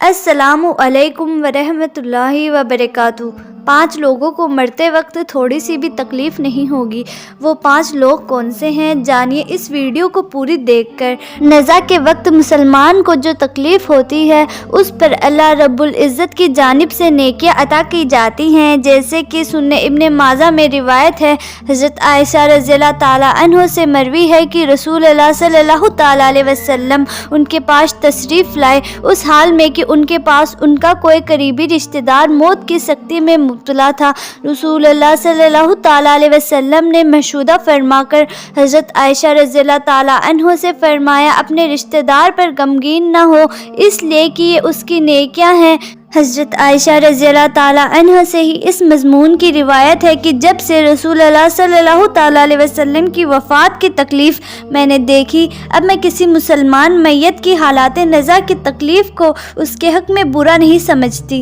السلام علیکم ورحمۃ اللہ وبرکاتہ۔ 5 لوگوں کو مرتے وقت تھوڑی سی بھی تکلیف نہیں ہوگی۔ وہ 5 لوگ کون سے ہیں؟ جانیے اس ویڈیو کو پوری دیکھ کر۔ نزا کے وقت مسلمان کو جو تکلیف ہوتی ہے اس پر اللہ رب العزت کی جانب سے نیکیاں عطا کی جاتی ہیں، جیسے کہ سنن ابن ماجہ میں روایت ہے، حضرت عائشہ رضی اللہ تعالیٰ عنہ سے مروی ہے کہ رسول اللہ صلی اللہ تعالیٰ علیہ وسلم ان کے پاس تشریف لائے اس حال میں کہ ان کے پاس ان کا کوئی قریبی رشتہ دار موت کی سکتی میں مبتلا تھا۔ رسول اللہ صلی اللہ تعالیٰ علیہ وسلم نے مشورہ فرما کر حضرت عائشہ رضی اللہ تعالیٰ عنہ سے فرمایا، اپنے رشتہ دار پر غمگین نہ ہو، اس لیے کہ یہ اس کی نیکیاں ہیں۔ حضرت عائشہ رضی اللہ تعالیٰ عنہ سے ہی اس مضمون کی روایت ہے کہ جب سے رسول اللہ صلی اللہ تعالیٰ علیہ وسلم کی وفات کی تکلیف میں نے دیکھی، اب میں کسی مسلمان میت کی حالات نزا کی تکلیف کو اس کے حق میں برا نہیں سمجھتی۔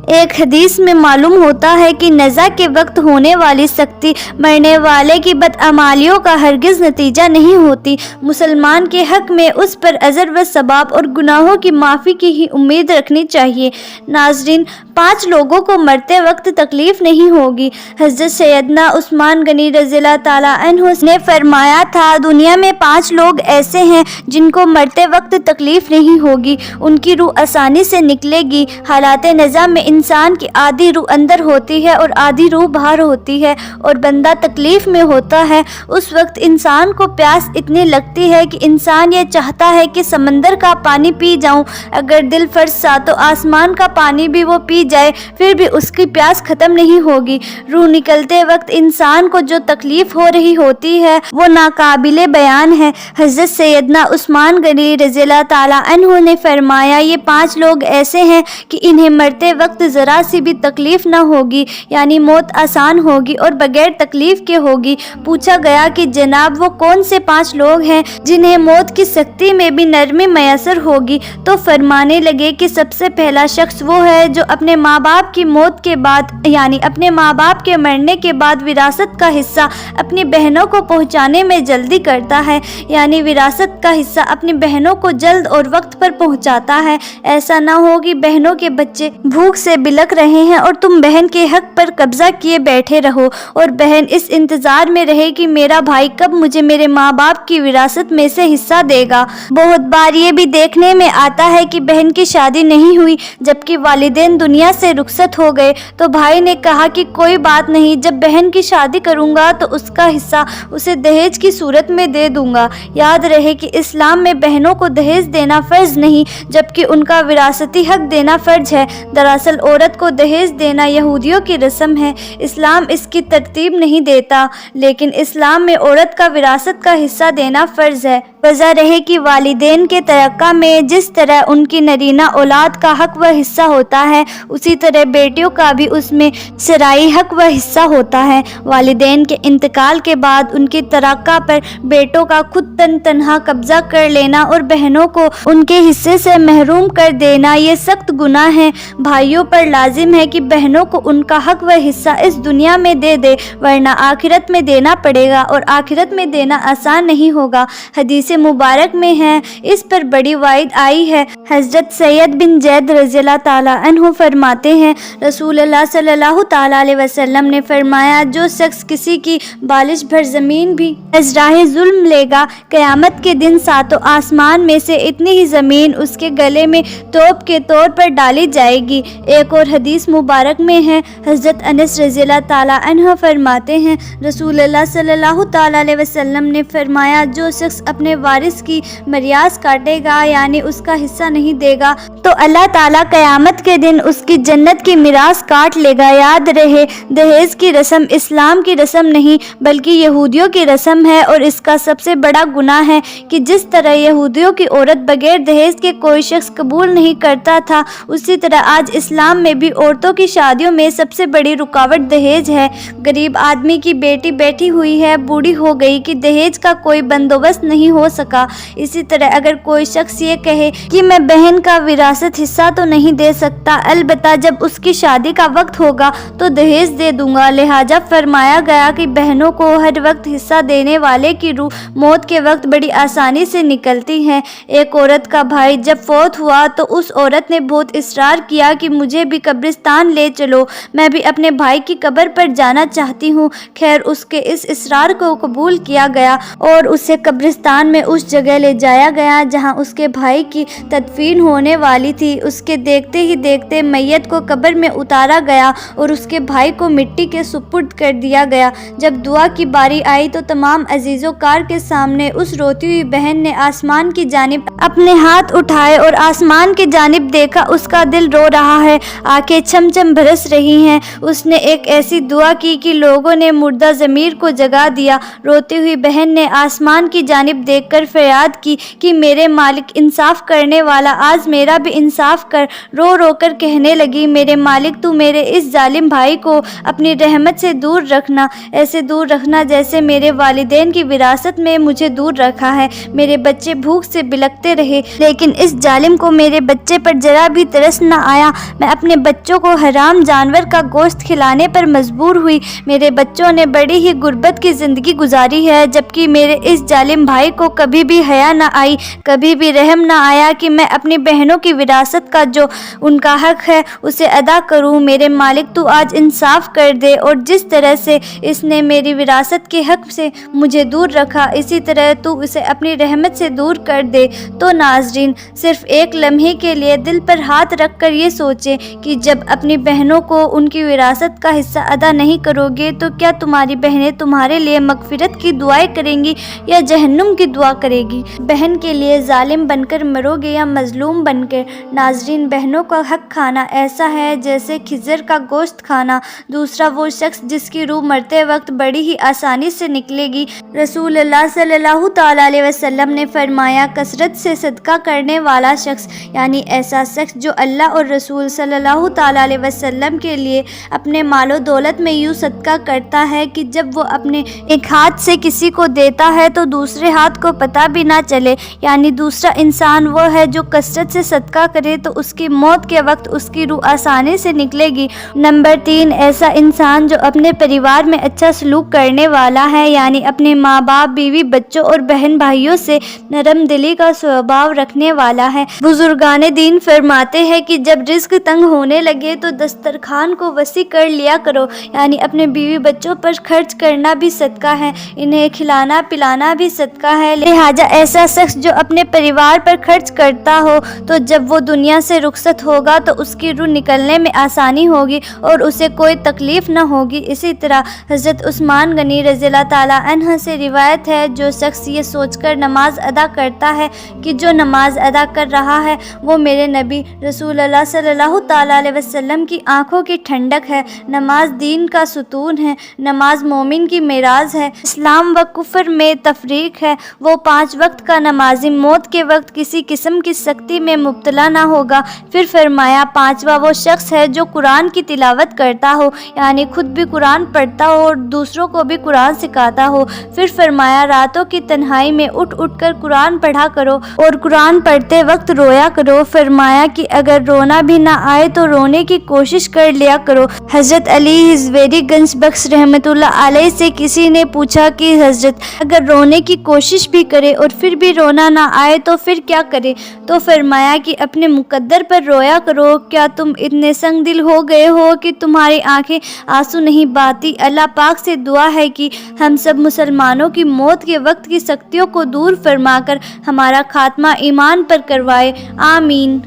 ایک حدیث میں معلوم ہوتا ہے کہ نزا کے وقت ہونے والی سختی مرنے والے کی بدعمالیوں کا ہرگز نتیجہ نہیں ہوتی۔ مسلمان کے حق میں اس پر اجر و ثواب اور گناہوں کی معافی کی ہی امید رکھنی چاہیے۔ ناظرین، 5 لوگوں کو مرتے وقت تکلیف نہیں ہوگی۔ حضرت سیدنا عثمان غنی رضی اللہ تعالیٰ عنہ نے فرمایا تھا، دنیا میں 5 لوگ ایسے ہیں جن کو مرتے وقت تکلیف نہیں ہوگی، ان کی روح آسانی سے نکلے گی۔ حالات نزا میں انسان کی آدھی روح اندر ہوتی ہے اور آدھی روح باہر ہوتی ہے، اور بندہ تکلیف میں ہوتا ہے۔ اس وقت انسان کو پیاس اتنی لگتی ہے کہ انسان یہ چاہتا ہے کہ سمندر کا پانی پی جاؤں۔ اگر دل فرض تھا تو آسمان کا پانی بھی وہ پی جائے، پھر بھی اس کی پیاس ختم نہیں ہوگی۔ روح نکلتے وقت انسان کو جو تکلیف ہو رہی ہوتی ہے وہ ناقابل بیان ہے۔ حضرت سیدنا عثمان غنی رضی اللہ تعالیٰ عنہ نے فرمایا، یہ 5 لوگ ایسے ہیں کہ انہیں مرتے وقت ذرا سی بھی تکلیف نہ ہوگی، یعنی موت آسان ہوگی اور بغیر تکلیف کے ہوگی۔ پوچھا گیا کہ جناب وہ کون سے 5 لوگ ہیں جنہیں موت کی سختی میں بھی نرمی میسر ہوگی؟ تو فرمانے لگے کہ سب سے پہلا شخص وہ ہے جو اپنے ماں باپ کی موت کے بعد، یعنی اپنے ماں باپ کے مرنے کے بعد وراثت کا حصہ اپنی بہنوں کو پہنچانے میں جلدی کرتا ہے، یعنی وراثت کا حصہ اپنی بہنوں کو جلد اور وقت پر پہنچاتا ہے۔ ایسا نہ ہو کہ بہنوں کے بچے بھوک سے بلک رہے ہیں اور تم بہن کے حق پر قبضہ کیے بیٹھے رہو، اور بہن اس انتظار میں رہے کہ میرا بھائی کب مجھے میرے ماں باپ کی وراثت میں سے حصہ دے گا۔ بہت بار یہ بھی دیکھنے میں آتا ہے کہ بہن کی شادی نہیں ہوئی، جبکہ والدین دنیا سے رخصت ہو گئے تو بھائی نے کہا کہ کوئی بات نہیں، جب بہن کی شادی کروں گا تو اس کا حصہ اسے دہیج کی صورت میں دے دوں گا۔ یاد رہے کہ اسلام میں بہنوں کو دہیج دینا فرض نہیں، جبکہ ان کا وراثتی حق دینا فرض ہے۔ دراصل عورت کو دہیج دینا یہودیوں کی رسم ہے، اسلام اس کی ترتیب نہیں دیتا، لیکن اسلام میں عورت کا وراثت کا حصہ دینا فرض ہے۔ وجہ رہے کہ والدین کے ترکہ میں جس طرح ان کی نرینہ اولاد کا حق و حصہ ہوتا ہے، اسی طرح بیٹیوں کا بھی اس میں شرعی حق و حصہ ہوتا ہے۔ والدین کے انتقال کے بعد ان کی ترکہ پر بیٹوں کا خود تنہا قبضہ کر لینا اور بہنوں کو ان کے حصے سے محروم کر دینا یہ سخت گناہ ہے۔ بھائیوں پر لازم ہے کہ بہنوں کو ان کا حق و حصہ اس دنیا میں دے دے، ورنہ آخرت میں دینا پڑے گا، اور آخرت میں دینا آسان نہیں ہوگا۔ حدیث مبارک میں ہے، اس پر بڑی وعید آئی ہے۔ حضرت سید بن زید رضی اللہ تعالیٰ عنہ فرماتے ہیں، رسول اللہ صلی اللہ تعالیٰ علیہ وسلم نے فرمایا، جو شخص کسی کی بالش بھر زمین بھی از راہ ظلم لے گا، قیامت کے دن 7 آسمان میں سے اتنی ہی زمین اس کے گلے میں توپ کے طور پر ڈالی جائے گی۔ ایک اور حدیث مبارک میں ہے، حضرت انس رضی اللہ تعالیٰ عنہ فرماتے ہیں، رسول اللہ صلی اللہ تعالیٰ علیہ وسلم نے فرمایا، جو شخص اپنے وارث کی مریاث کاٹے گا، یعنی اس کا حصہ نہیں دے گا، تو اللہ تعالیٰ قیامت کے دن اس کی جنت کی میراث کاٹ لے گا۔ یاد رہے، دہیج کی رسم اسلام کی رسم نہیں بلکہ یہودیوں کی رسم ہے، اور اس کا سب سے بڑا گناہ ہے کہ جس طرح یہودیوں کی عورت بغیر دہیج کے کوئی شخص قبول نہیں کرتا تھا، اسی طرح آج اسلام اسلام میں بھی عورتوں کی شادیوں میں سب سے بڑی رکاوٹ دہیج ہے۔ غریب آدمی کی بیٹی بیٹھی ہوئی ہے، بوڑھی ہو گئی کہ دہیج کا کوئی بندوبست نہیں ہو سکا۔ اسی طرح اگر کوئی شخص یہ کہے کہ میں بہن کا وراثت حصہ تو نہیں دے سکتا، البتہ جب اس کی شادی کا وقت ہوگا تو دہیج دے دوں گا، لہٰذا فرمایا گیا کہ بہنوں کو ہر وقت حصہ دینے والے کی روح موت کے وقت بڑی آسانی سے نکلتی ہے۔ ایک عورت کا بھائی جب فوت ہوا تو اس عورت نے بہت اصرار کیا کہ مجھے بھی قبرستان لے چلو، میں بھی اپنے بھائی کی قبر پر جانا چاہتی ہوں۔ خیر اس کے اس اصرار کو قبول کیا گیا اور اسے قبرستان میں اس جگہ لے جایا گیا جہاں اس کے بھائی کی تدفین ہونے والی تھی۔ اس کے دیکھتے ہی دیکھتے میت کو قبر میں اتارا گیا اور اس کے بھائی کو مٹی کے سپرد کر دیا گیا۔ جب دعا کی باری آئی تو تمام عزیزوکار کے سامنے اس روتی ہوئی بہن نے آسمان کی جانب اپنے ہاتھ اٹھائے اور آسمان کی جانب دیکھا، اس کا دل رو رہا ہے، آنکھیں چھم چھم برس رہی ہیں۔ اس نے ایک ایسی دعا کی کہ لوگوں نے مردہ ضمیر کو جگا دیا۔ روتی ہوئی بہن نے آسمان کی جانب دیکھ کر فریاد کی کہ میرے مالک انصاف کرنے والا، آج میرا بھی انصاف کر۔ رو رو کر کہنے لگی، میرے مالک تو میرے اس ظالم بھائی کو اپنی رحمت سے دور رکھنا، ایسے دور رکھنا جیسے میرے والدین کی وراثت میں مجھے دور رکھا ہے۔ میرے بچے بھوک سے بلکتے رہے لیکن اس ظالم کو میرے بچے پر ذرا بھی ترس نہ آیا۔ میں اپنے بچوں کو حرام جانور کا گوشت کھلانے پر مجبور ہوئی۔ میرے بچوں نے بڑی ہی غربت کی زندگی گزاری ہے، جبکہ میرے اس ظالم بھائی کو کبھی بھی حیا نہ آئی، کبھی بھی رحم نہ آیا کہ میں اپنی بہنوں کی وراثت کا جو ان کا حق ہے اسے ادا کروں۔ میرے مالک تو آج انصاف کر دے اور جس طرح سے اس نے میری وراثت کے حق سے مجھے دور رکھا، اسی طرح تو اسے اپنی رحمت سے دور کر دے۔ تو ناظرین، صرف ایک لمحے کے لیے دل پر ہاتھ رکھ کر یہ سوچیں کہ جب اپنی بہنوں کو ان کی وراثت کا حصہ ادا نہیں کرو گے تو کیا تمہاری بہنیں تمہارے لیے مغفرت کی دعائیں کریں گی یا جہنم کی دعا کرے گی؟ بہن کے لیے ظالم بن کر مرو گے یا مظلوم بن کر؟ ناظرین، بہنوں کا حق کھانا ایسا ہے جیسے کھجر کا گوشت کھانا۔ دوسرا وہ شخص جس کی روح مرتے وقت بڑی ہی آسانی سے نکلے گی۔ رسول اللہ صلی اللہ تعالیٰ علیہ وسلم نے فرمایا، کثرت سے صدقہ کرنے والا شخص، یعنی ایسا شخص جو اللہ اور رسول صلی اللہ تعالیٰ علیہ وسلم کے لیے اپنے مال و دولت میں یوں صدقہ کرتا ہے کہ جب وہ اپنے ایک ہاتھ سے کسی کو دیتا ہے تو دوسرے ہاتھ کو پتہ بھی نہ چلے، یعنی دوسرا انسان وہ ہے جو کثرت سے صدقہ کرے تو اس کی موت کے وقت اس کی روح آسانی سے نکلے گی۔ نمبر 3، ایسا انسان جو اپنے پریوار میں اچھا سلوک کرنے والا ہے، یعنی اپنے ماں باپ، بیوی بچوں اور بہن بھائیوں سے نرم دلی کا سوبھاؤ رکھنے والا ہے۔ بزرگان دین فرماتے ہیں کہ جب رزق تنگ ہونے لگے تو دسترخوان کو وسیع کر لیا کرو، یعنی اپنے بیوی بچوں پر خرچ کرنا بھی صدقہ ہے، انہیں کھلانا پلانا بھی صدقہ ہے۔ لہٰذا ایسا شخص جو اپنے پریوار پر خرچ کرتا ہو تو جب وہ دنیا سے رخصت ہوگا تو اس کی روح نکلنے میں آسانی ہوگی اور اسے کوئی تکلیف نہ ہوگی۔ اسی طرح حضرت عثمان غنی رضی اللہ تعالیٰ عنہ سے روایت ہے، جو شخص یہ سوچ کر نماز ادا کرتا ہے کہ جو نماز ادا کر رہا ہے وہ میرے نبی رسول اللہ صلی اللہ تعالیٰ علیہ وسلم کی آنکھوں کی ٹھنڈک ہے۔ نماز دین کا ستون ہے، نماز مومن کی معراج ہے، اسلام و کفر میں تفریق ہے۔ وہ 5 وقت کا نمازی موت کے وقت کسی قسم کی سختی میں مبتلا نہ ہوگا۔ پھر فرمایا، 5واں وہ شخص ہے جو قرآن کی تلاوت کرتا ہو، یعنی خود بھی قرآن پڑھتا ہو اور دوسروں کو بھی قرآن سکھاتا ہو۔ پھر فرمایا، راتوں کی تنہائی میں اٹھ اٹھ کر قرآن پڑھا کرو اور قرآن پڑھتے وقت رویا کرو۔ فرمایا کہ اگر رونا بھی نہ آئے تو رونے کی کوشش کر لیا کرو۔ حضرت علی حزویری گنج بخش رحمۃ اللہ علیہ سے کسی نے پوچھا کہ حضرت، اگر رونے کی کوشش بھی کرے اور پھر بھی رونا نہ آئے تو پھر کیا کرے؟ تو فرمایا کہ اپنے مقدر پر رویا کرو۔ کیا تم اتنے سنگ دل ہو گئے ہو کہ تمہاری آنکھیں آنسو نہیں بہاتی؟ اللہ پاک سے دعا ہے کہ ہم سب مسلمانوں کی موت کے وقت کی سختیوں کو دور فرما کر ہمارا خاتمہ ایمان پر کروائے، آمین۔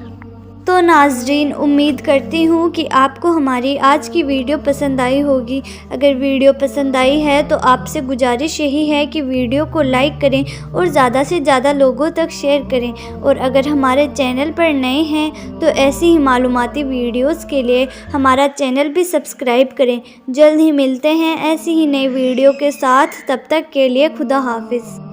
تو ناظرین، امید کرتی ہوں کہ آپ کو ہماری آج کی ویڈیو پسند آئی ہوگی۔ اگر ویڈیو پسند آئی ہے تو آپ سے گزارش یہی ہے کہ ویڈیو کو لائک کریں اور زیادہ سے زیادہ لوگوں تک شیئر کریں، اور اگر ہمارے چینل پر نئے ہیں تو ایسی ہی معلوماتی ویڈیوز کے لیے ہمارا چینل بھی سبسکرائب کریں۔ جلد ہی ملتے ہیں ایسی ہی نئی ویڈیو کے ساتھ، تب تک کے لیے خدا حافظ۔